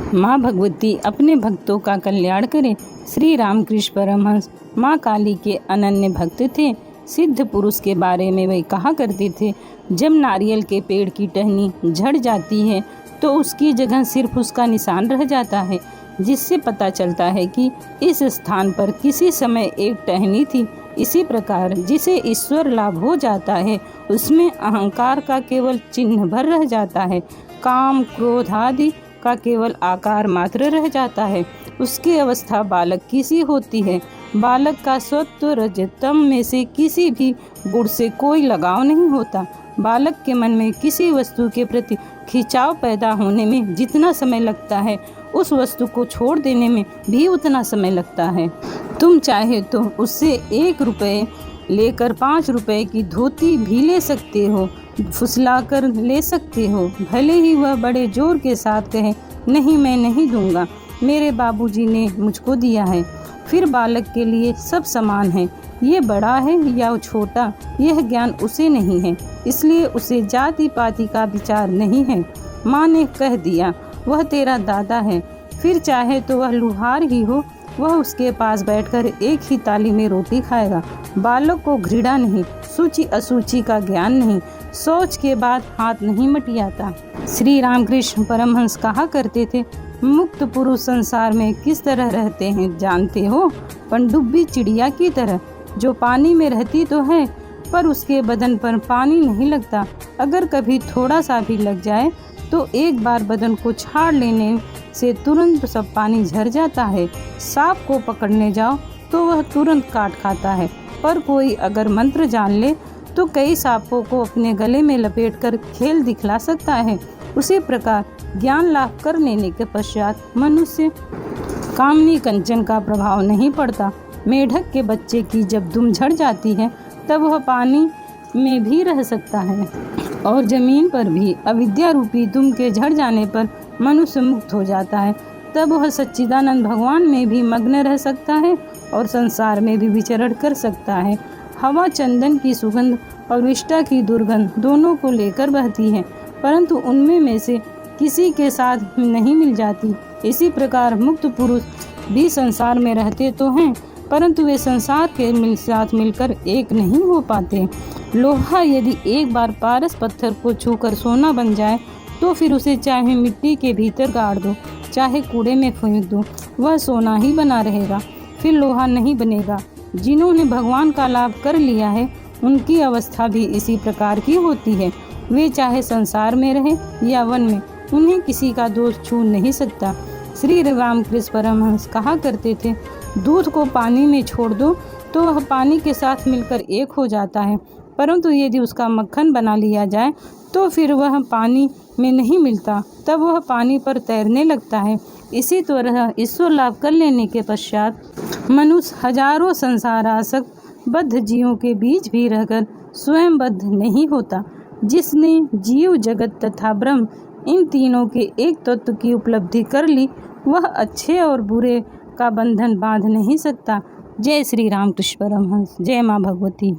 माँ भगवती अपने भक्तों का कल्याण करें। श्री रामकृष्ण परमहंस माँ काली के अनन्य भक्त थे। सिद्ध पुरुष के बारे में वे कहा करते थे, जब नारियल के पेड़ की टहनी झड़ जाती है तो उसकी जगह सिर्फ उसका निशान रह जाता है, जिससे पता चलता है कि इस स्थान पर किसी समय एक टहनी थी। इसी प्रकार जिसे ईश्वर लाभ हो जाता है उसमें अहंकार का केवल चिन्ह भर रह जाता है, काम क्रोध आदि का केवल आकार मात्र रह जाता है। उसकी अवस्था बालक की सी होती है। बालक का सत्व रजतम में से किसी भी गुण से कोई लगाव नहीं होता। बालक के मन में किसी वस्तु के प्रति खिंचाव पैदा होने में जितना समय लगता है, उस वस्तु को छोड़ देने में भी उतना समय लगता है। तुम चाहे तो उससे 1 रुपये लेकर 5 रुपये की धोती भी ले सकते हो, फुसला कर ले सकते हो, भले ही वह बड़े जोर के साथ कहे, नहीं मैं नहीं दूंगा, मेरे बाबूजी ने मुझको दिया है। फिर बालक के लिए सब समान है, ये बड़ा है या छोटा, यह ज्ञान उसे नहीं है, इसलिए उसे जाति पाति का विचार नहीं है। माँ ने कह दिया, वह तेरा दादा है, फिर चाहे तो वह लुहार ही हो, वह उसके पास बैठकर एक ही थाली में रोटी खाएगा। बालक को घृणा नहीं, सूची असूची का ज्ञान नहीं, सोच के बाद हाथ नहीं मटियाता। श्री रामकृष्ण परमहंस कहा करते थे, मुक्त पुरुष संसार में किस तरह रहते हैं जानते हो? पनडुब्बी चिड़िया की तरह, जो पानी में रहती तो है पर उसके बदन पर पानी नहीं लगता। अगर कभी थोड़ा सा भी लग जाए तो एक बार बदन को छाड़ लेने से तुरंत सब पानी झर जाता है। सांप को पकड़ने जाओ तो वह तुरंत काट खाता है, पर कोई अगर मंत्र जान ले तो कई सांपों को अपने गले में लपेटकर खेल दिखला सकता है। उसी प्रकार ज्ञान लाभ कर लेने के पश्चात मनुष्य कामनी कंचन का प्रभाव नहीं पड़ता। मेढक के बच्चे की जब दुम झड़ जाती है तब वह पानी में भी रह सकता है और जमीन पर भी। अविद्या रूपी दुम के झड़ जाने पर मनुष्य मुक्त हो जाता है, तब वह सच्चिदानंद भगवान में भी मग्न रह सकता है और संसार में भी विचरण कर सकता है। हवा चंदन की सुगंध और विष्ठा की दुर्गंध दोनों को लेकर बहती है, परंतु उनमें में से किसी के साथ नहीं मिल जाती। इसी प्रकार मुक्त पुरुष भी संसार में रहते तो हैं, परंतु वे संसार के साथ मिलकर एक नहीं हो पाते। लोहा यदि एक बार पारस पत्थर को छूकर सोना बन जाए तो फिर उसे चाहे मिट्टी के भीतर गाड़ दो, चाहे कूड़े में फेंक दो, वह सोना ही बना रहेगा, फिर लोहा नहीं बनेगा। जिन्होंने भगवान का लाभ कर लिया है उनकी अवस्था भी इसी प्रकार की होती है। वे चाहे संसार में रहे या वन में, उन्हें किसी का दोष छू नहीं सकता। श्री रामकृष्ण परमहंस कहा करते थे, दूध को पानी में छोड़ दो तो वह पानी के साथ मिलकर एक हो जाता है, परंतु यदि उसका मक्खन बना लिया जाए तो फिर वह पानी में नहीं मिलता, तब वह पानी पर तैरने लगता है। इसी तरह ईश्वर लाभ कर लेने के पश्चात मनुष्य हजारों संसारासक्त बद्ध जीवों के बीच भी रहकर स्वयं बद्ध नहीं होता। जिसने जीव जगत तथा ब्रह्म इन तीनों के एक तत्व की उपलब्धि कर ली, वह अच्छे और बुरे का बंधन बांध नहीं सकता। जय श्री रामकृष्ण परमहंस। जय माँ भगवती।